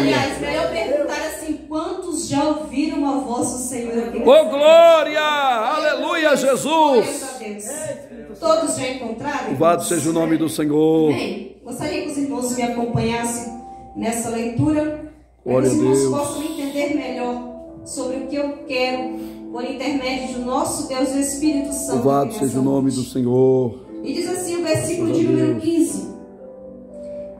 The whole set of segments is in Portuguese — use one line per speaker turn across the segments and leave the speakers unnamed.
Aliás, melhor perguntar assim: quantos já ouviram a voz do Senhor aqui?
Oh, glória! Aleluia, Jesus!
Glória a Deus. Todos já encontraram?
Louvado seja o nome do Senhor.
Amém. Gostaria que os irmãos me acompanhassem nessa leitura, para
Glória
que os
a
irmãos
Deus.
possam entender melhor sobre o que eu quero, por intermédio do nosso Deus e do Espírito Santo.
Louvado seja o nome do Senhor.
E diz assim o versículo de número 15: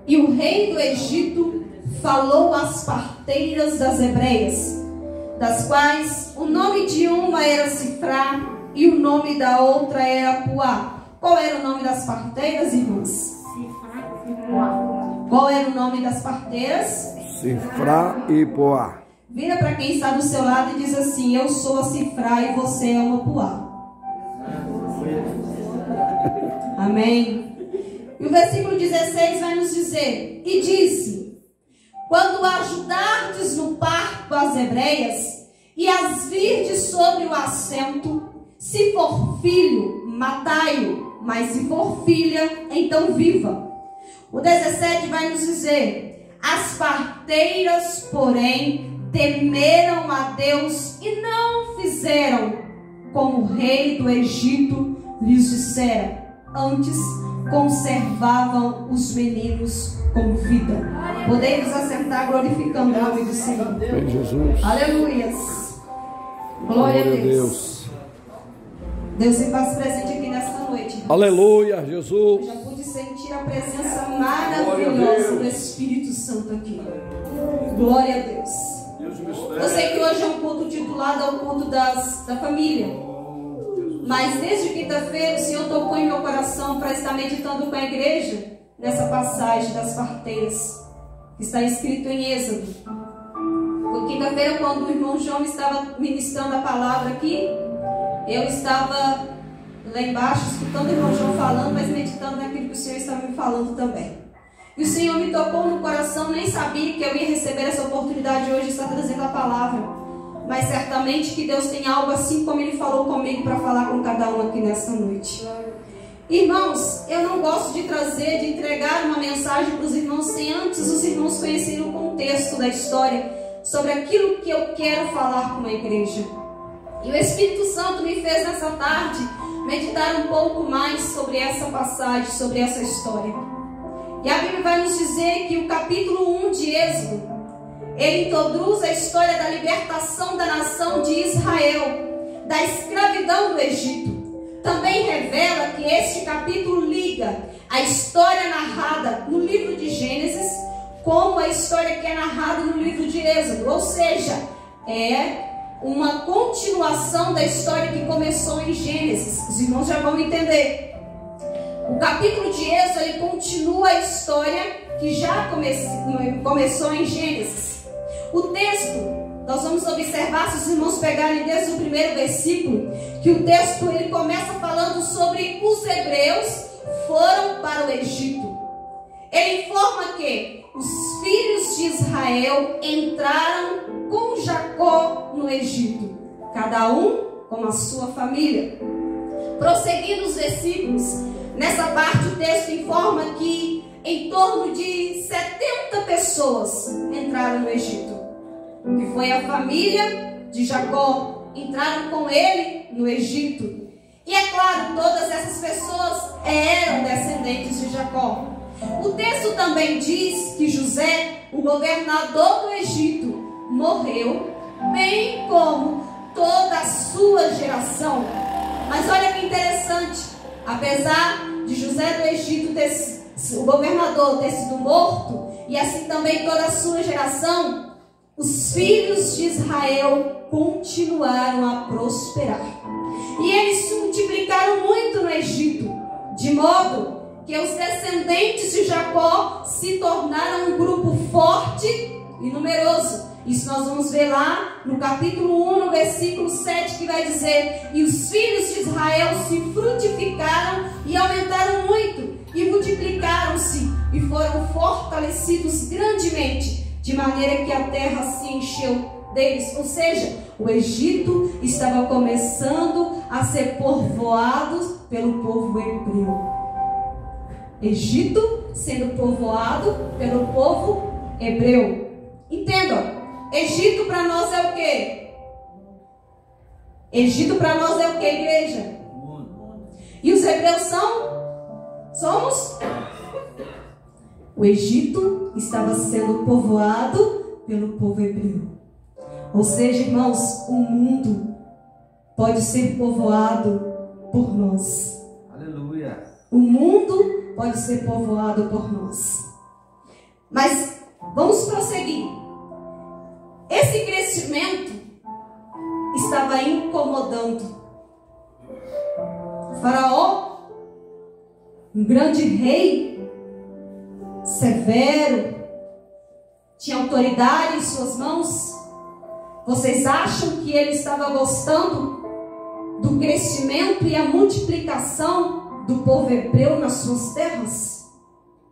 E o rei do Egito falou às parteiras das hebreias, das quais o nome de uma era Sifrá e o nome da outra era Puá. Qual era o nome das parteiras, irmãos? Sifrá e Puá. Qual era o nome das parteiras?
Sifrá e Poá.
Vira para quem está do seu lado e diz assim: eu sou a Sifrá e você é uma Puá. Amém. E o versículo 16 vai nos dizer: e disse: quando ajudardes no parto as hebreias e as virdes sobre o assento, se for filho, matai-o, mas se for filha, então viva. O 17 vai nos dizer: as parteiras, porém, temeram a Deus e não fizeram como o rei do Egito lhes dissera. Antes conservavam os meninos com vida. Podemos assentar glorificando o nome do Senhor.
Bem, Jesus.
Aleluias. Glória a Deus.
Deus.
Deus se faz presente aqui nesta noite.
Aleluia,
Eu
Jesus.
já pude sentir a presença maravilhosa do Espírito Santo aqui. Glória a Deus. Eu sei que hoje é um culto titulado ao culto da família. Mas desde quinta-feira o Senhor tocou em meu coração para estar meditando com a igreja nessa passagem das parteiras, que está escrito em Êxodo. Foi quinta-feira, quando o irmão João estava ministrando a palavra aqui, eu estava lá embaixo escutando o irmão João falando, mas meditando naquilo que o Senhor estava me falando também. E o Senhor me tocou no coração, nem sabia que eu ia receber essa oportunidade hoje de estar trazendo a palavra. Mas certamente que Deus tem algo assim como Ele falou comigo para falar com cada um aqui nessa noite. Irmãos, eu não gosto de trazer, de entregar uma mensagem para os irmãos sem antes os irmãos conhecerem o contexto da história, sobre aquilo que eu quero falar com a igreja. E o Espírito Santo me fez nessa tarde meditar um pouco mais sobre essa passagem, sobre essa história. E a Bíblia vai nos dizer que o capítulo 1 de Êxodo, ele introduz a história da libertação da nação de Israel, da escravidão do Egito. Também revela que este capítulo liga a história narrada no livro de Gênesis como a história que é narrada no livro de Êxodo. Ou seja, é uma continuação da história que começou em Gênesis. Os irmãos já vão entender. O capítulo de Êxodo, ele continua a história que já começou em Gênesis. O texto, nós vamos observar, se os irmãos pegarem desde o primeiro versículo, que o texto ele começa falando sobre os hebreus foram para o Egito. Ele informa que os filhos de Israel entraram com Jacó no Egito, cada um com a sua família. Prosseguindo os versículos, nessa parte o texto informa que em torno de 70 pessoas entraram no Egito, que foi a família de Jacó, entraram com ele no Egito. E é claro, todas essas pessoas eram descendentes de Jacó. O texto também diz que José, o governador do Egito, morreu, bem como toda a sua geração. Mas olha que interessante, apesar de José do Egito, o governador, ter sido morto, e assim também toda a sua geração, os filhos de Israel continuaram a prosperar. E eles se multiplicaram muito no Egito, de modo que os descendentes de Jacó se tornaram um grupo forte e numeroso. Isso nós vamos ver lá no capítulo 1, no versículo 7, que vai dizer: e os filhos de Israel se frutificaram e aumentaram muito, e multiplicaram-se, e foram fortalecidos grandemente, de maneira que a terra se encheu deles. Ou seja, o Egito estava começando a ser povoado pelo povo hebreu. Egito sendo povoado pelo povo hebreu. Entendam, Egito para nós é o quê? Egito para nós é o quê, igreja? E os hebreus somos? O Egito estava sendo povoado pelo povo hebreu. Ou seja, irmãos, o mundo pode ser povoado por nós.
Aleluia.
O mundo pode ser povoado por nós. Mas vamos prosseguir. Esse crescimento estava incomodando o faraó, um grande rei, severo, tinha autoridade em suas mãos. Vocês acham que ele estava gostando do crescimento e a multiplicação do povo hebreu nas suas terras?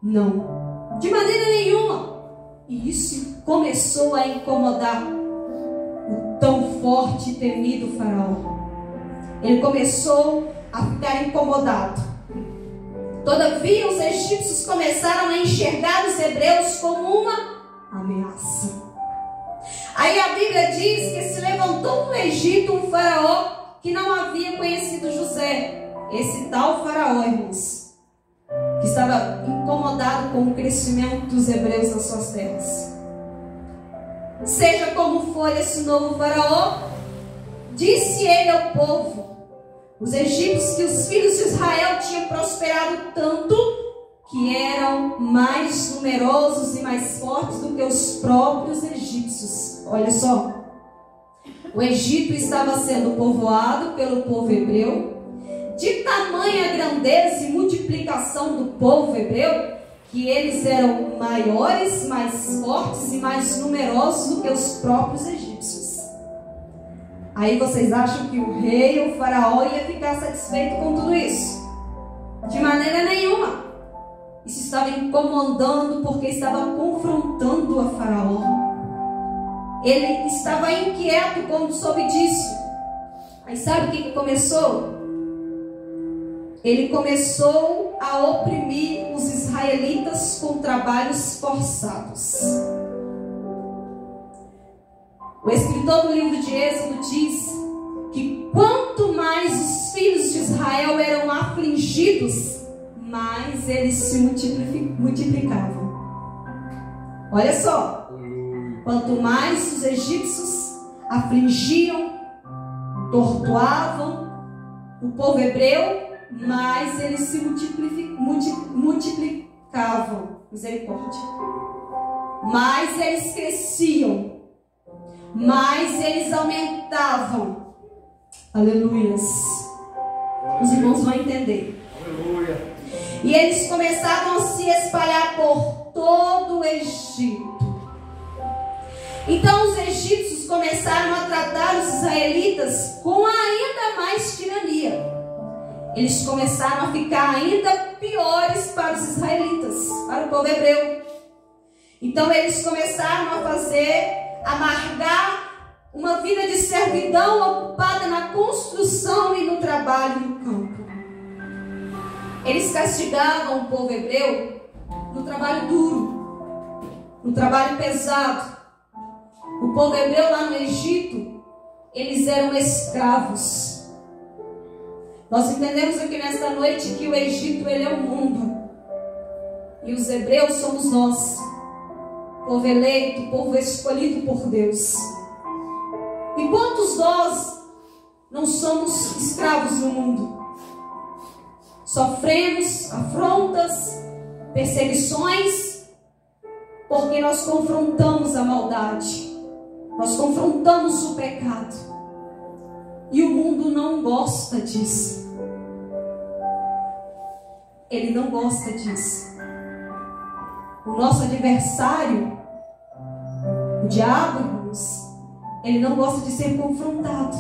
Não, de maneira nenhuma. E isso começou a incomodar o tão forte e temido faraó. Ele começou a ficar incomodado. Todavia, os egípcios começaram a enxergar os hebreus como uma ameaça. Aí a Bíblia diz que se levantou no Egito um faraó que não havia conhecido José. Esse tal faraó, irmãos, que estava incomodado com o crescimento dos hebreus nas suas terras. Seja como for esse novo faraó, disse ele ao povo, os egípcios, que os filhos de Israel tinham prosperado tanto que eram mais numerosos e mais fortes do que os próprios egípcios. Olha só, o Egito estava sendo povoado pelo povo hebreu, de tamanha grandeza e multiplicação do povo hebreu, que eles eram maiores, mais fortes e mais numerosos do que os próprios egípcios. Aí vocês acham que o rei, o faraó, ia ficar satisfeito com tudo isso? De maneira nenhuma. Isso estava incomodando, porque estava confrontando a faraó. Ele estava inquieto quando soube disso. Aí sabe o que começou? Ele começou a oprimir os israelitas com trabalhos forçados. O escritor do livro de Êxodo diz que quanto mais os filhos de Israel eram afligidos, mais eles se multiplicavam. Olha só, quanto mais os egípcios afligiam, torturavam o povo hebreu, mais eles se multiplicavam. Misericórdia. Mais eles cresciam, mais eles aumentavam. Aleluias. Os irmãos vão entender.
Aleluia.
E eles começaram a se espalhar por todo o Egito. Então os egípcios começaram a tratar os israelitas com ainda mais tirania. Eles começaram a ficar ainda piores para os israelitas, para o povo hebreu. Então eles começaram a amargar uma vida de servidão ocupada na construção e no trabalho no campo. Eles castigavam o povo hebreu no trabalho duro, no trabalho pesado. O povo hebreu lá no Egito, eles eram escravos. Nós entendemos aqui nesta noite que o Egito, ele é o mundo. E os hebreus somos nós. Povo eleito, povo escolhido por Deus. E quantos nós não somos escravos no mundo? Sofremos afrontas, perseguições, porque nós confrontamos a maldade. Nós confrontamos o pecado. E o mundo não gosta disso. Ele não gosta disso. O nosso adversário, o diabo, irmãos, ele não gosta de ser confrontado.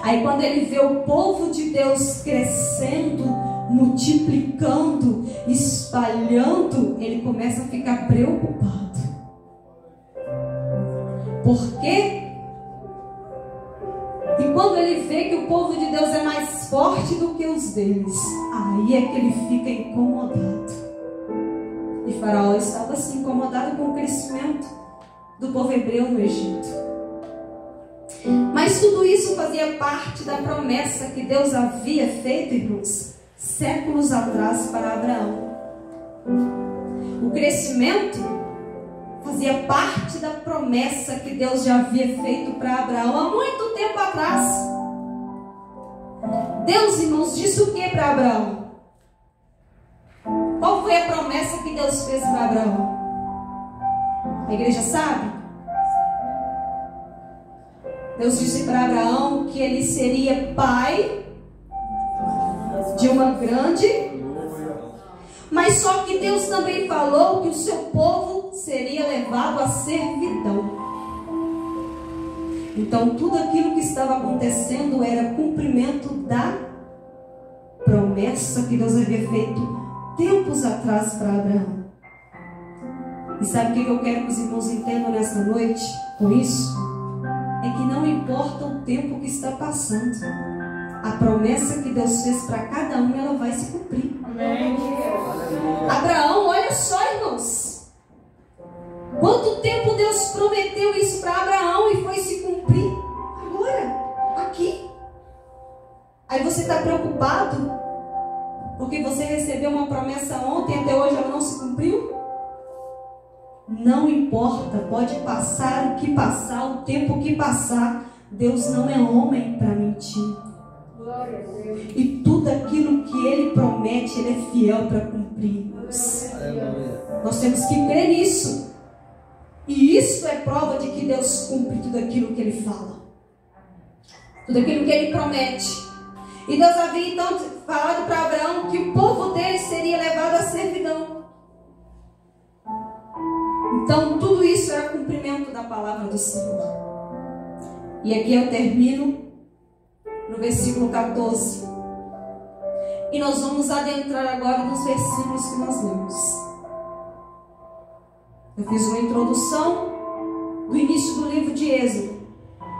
Aí quando ele vê o povo de Deus crescendo, multiplicando, espalhando, ele começa a ficar preocupado. Por quê? E quando ele vê que o povo de Deus é mais forte do que os deles, aí é que ele fica incomodado. E Faraó estava assim, incomodado com o crescimento do povo hebreu no Egito. Mas tudo isso fazia parte da promessa que Deus havia feito, irmãos, séculos atrás para Abraão. O crescimento fazia parte da promessa que Deus já havia feito para Abraão há muito tempo atrás. Deus, irmãos, disse o que para Abraão? Qual foi a promessa que Deus fez para Abraão? A igreja sabe? Deus disse para Abraão que ele seria pai de uma grande, mas só que Deus também falou que o seu povo seria levado à servidão. Então tudo aquilo que estava acontecendo era cumprimento da promessa que Deus havia feito tempos atrás para Abraão. E sabe o que eu quero que os irmãos entendam nessa noite com isso? É que não importa o tempo que está passando, a promessa que Deus fez para cada um, ela vai se cumprir. Amém. Abraão, olha só, irmãos, quanto tempo Deus prometeu isso para Abraão e foi se cumprir agora, aqui. Aí você está preocupado porque você recebeu uma promessa ontem e até hoje ela não se cumpriu? Não importa, pode passar o que passar, o tempo que passar, Deus não é homem para mentir. E tudo aquilo que Ele promete, Ele é fiel para cumprir. Nós temos que crer nisso. E isso é prova de que Deus cumpre tudo aquilo que Ele fala, tudo aquilo que Ele promete. E Deus havia então falado para Abraão que o povo dele seria levado à servidão. Então tudo isso era cumprimento da palavra do Senhor. E aqui eu termino no versículo 14. E nós vamos adentrar agora nos versículos que nós lemos. Eu fiz uma introdução do início do livro de Êxodo,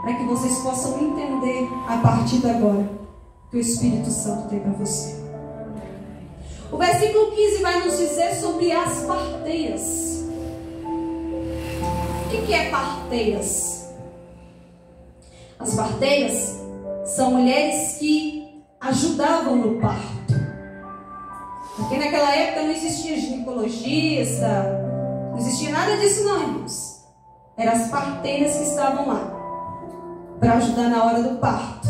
para que vocês possam entender a partir de agora que o Espírito Santo tem para você. O versículo 15 vai nos dizer sobre as parteiras. O que é parteiras? As parteiras são mulheres que ajudavam no parto. Porque naquela época não existia ginecologista, não existia nada disso não, irmãos. Eram as parteiras que estavam lá para ajudar na hora do parto.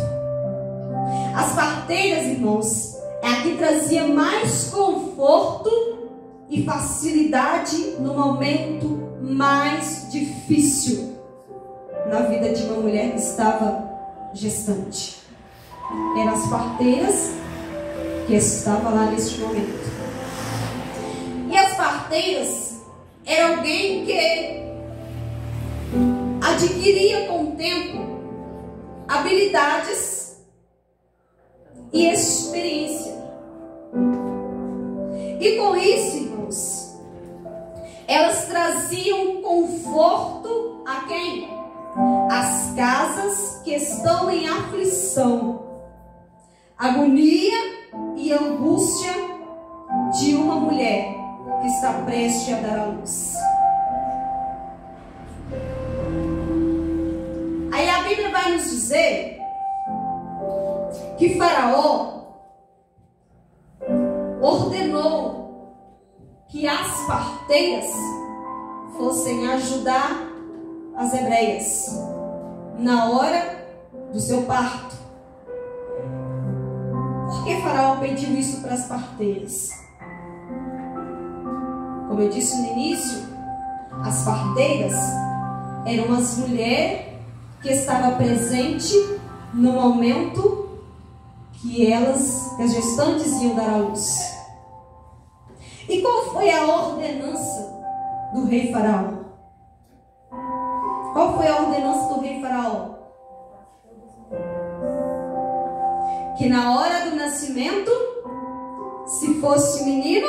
As parteiras, irmãos, é a que trazia mais conforto e facilidade no momento mais difícil na vida de uma mulher que estava gestante. Eram as parteiras que estavam lá neste momento. E as parteiras eram alguém que adquiria com o tempo habilidades e experiência. E com isso, irmãos, elas traziam conforto a quem? As casas que estão em aflição, agonia e angústia de uma mulher que está prestes a dar à luz. Aí a Bíblia vai nos dizer que Faraó ordenou que as parteiras fossem ajudar as hebreias na hora do seu parto. Por que Faraó pediu isso para as parteiras? Como eu disse no início, as parteiras eram as mulheres que estavam presentes no momento que as gestantes iam dar à luz. E qual foi a ordenança do rei Faraó? Qual foi a ordenança do rei Faraó? Que na hora do nascimento, se fosse menino,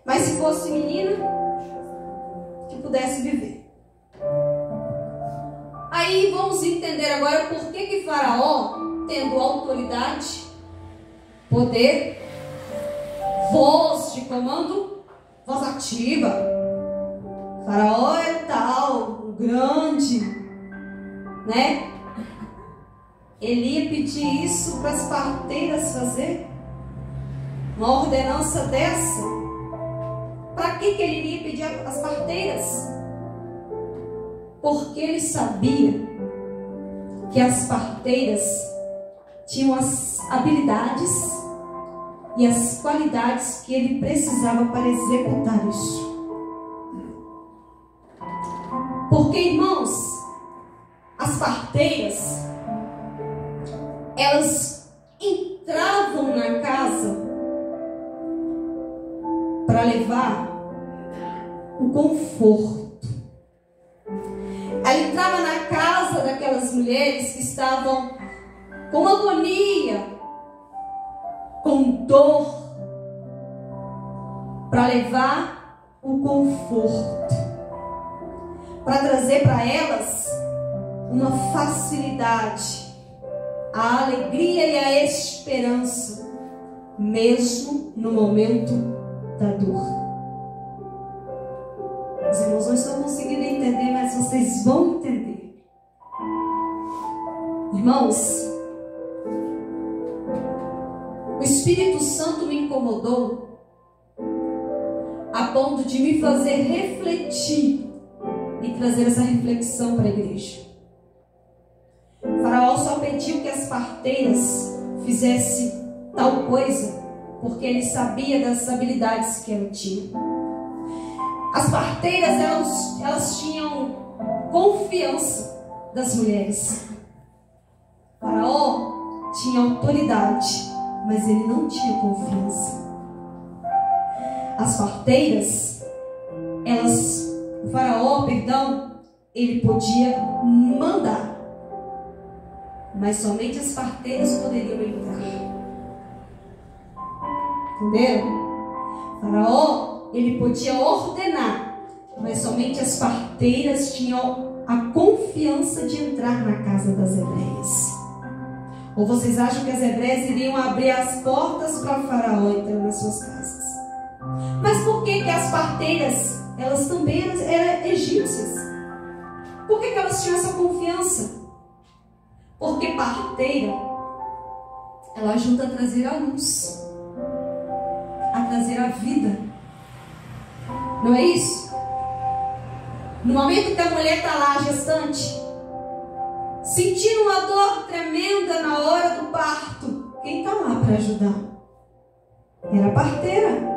mas se fosse menina, que pudesse viver. Aí vamos entender agora por que Faraó, tendo autoridade, poder, voz de comando, voz ativa. Faraó estava grande, né? Ele ia pedir isso para as parteiras fazer? Uma ordenança dessa? Para que ele ia pedir às parteiras? Porque ele sabia que as parteiras tinham as habilidades e as qualidades que ele precisava para executar isso. Porque, irmãos, as parteiras, elas entravam na casa para levar o conforto. Ela entrava na casa daquelas mulheres que estavam com agonia, com dor, para levar o conforto, para trazer para elas uma facilidade, a alegria e a esperança, mesmo no momento da dor. Os irmãos não estão conseguindo entender, mas vocês vão entender. Irmãos, o Espírito Santo me incomodou a ponto de me fazer refletir e trazer essa reflexão para a igreja. O Faraó só pediu que as parteiras fizessem tal coisa porque ele sabia das habilidades que ela tinha. As parteiras, elas tinham confiança das mulheres. O Faraó tinha autoridade, mas ele não tinha confiança. As parteiras, o Faraó, ele podia mandar, mas somente as parteiras poderiam entrar. Entenderam? O Faraó, ele podia ordenar, mas somente as parteiras tinham a confiança de entrar na casa das hebreias. Ou vocês acham que as hebreias iriam abrir as portas para o Faraó entrar nas suas casas? Mas por que as parteiras, elas também eram egípcias? Por que elas tinham essa confiança? Porque parteira, ela ajuda a trazer a luz, a trazer a vida. Não é isso? No momento que a mulher está lá, gestante, sentindo uma dor tremenda na hora do parto, quem está lá para ajudar? Era a parteira.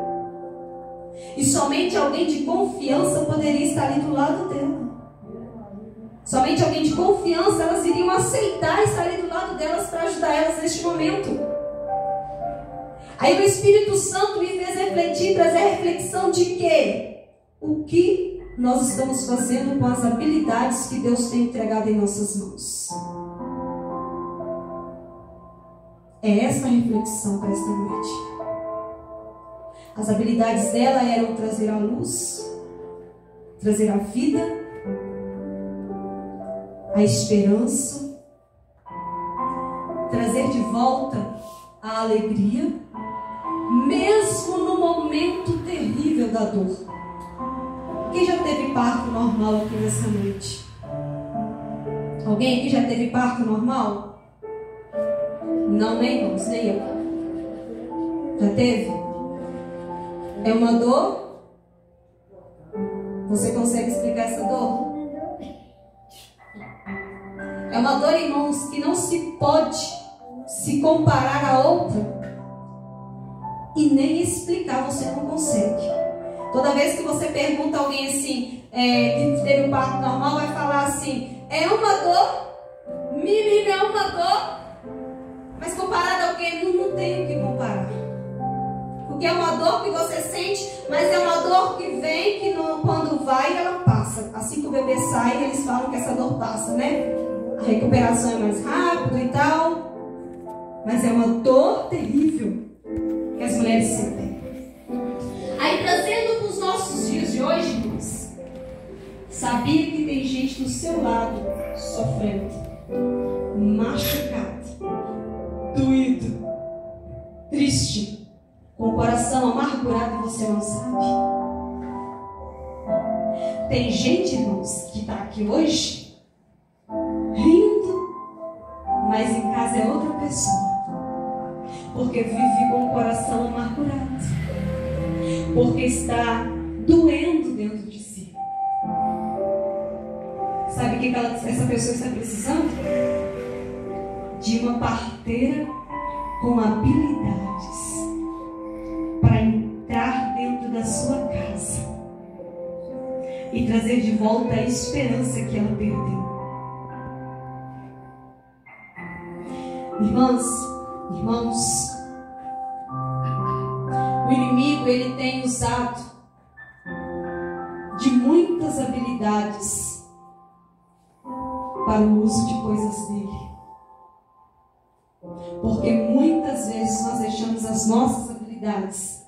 E somente alguém de confiança poderia estar ali do lado dela. Somente alguém de confiança, elas iriam aceitar estar ali do lado delas para ajudar elas neste momento. Aí o Espírito Santo me fez refletir, trazer a reflexão de que o que nós estamos fazendo com as habilidades que Deus tem entregado em nossas mãos. É essa a reflexão para esta noite. As habilidades dela eram trazer a luz, trazer a vida, a esperança, trazer de volta a alegria, mesmo no momento terrível da dor. Quem já teve parto normal aqui nessa noite? Alguém aqui já teve parto normal? Não, nem vamos, nem eu. Já teve? É uma dor? Você consegue explicar essa dor? É uma dor, irmãos, que não se pode se comparar a outra e nem explicar, você não consegue. Toda vez que você pergunta a alguém assim, que teve um parto normal, vai falar assim, é uma dor, menina, é uma dor, mas comparado a alguém, não tem o que comparar. Porque é uma dor que você sente, mas é uma dor que vem, que quando vai, ela passa. Assim que o bebê sai, eles falam que essa dor passa, né? A recuperação é mais rápida e tal, mas é uma dor terrível que as mulheres sentem. Aí, trazendo para os nossos dias de hoje, irmãos, sabia que tem gente do seu lado sofrendo, machucado, doído, triste, com o coração amargurado e você não sabe. tem gente, irmãos, que está aqui hoje rindo, mas em casa é outra pessoa, porque vive com o coração amargurado, porque está doendo dentro de si. Sabe o que essa pessoa está precisando? De uma parteira com habilidades para entrar dentro da sua casa e trazer de volta a esperança que ela perdeu. Irmãos, o inimigo, ele tem usado de muitas habilidades para o uso de coisas dele. Porque muitas vezes nós deixamos as nossas habilidades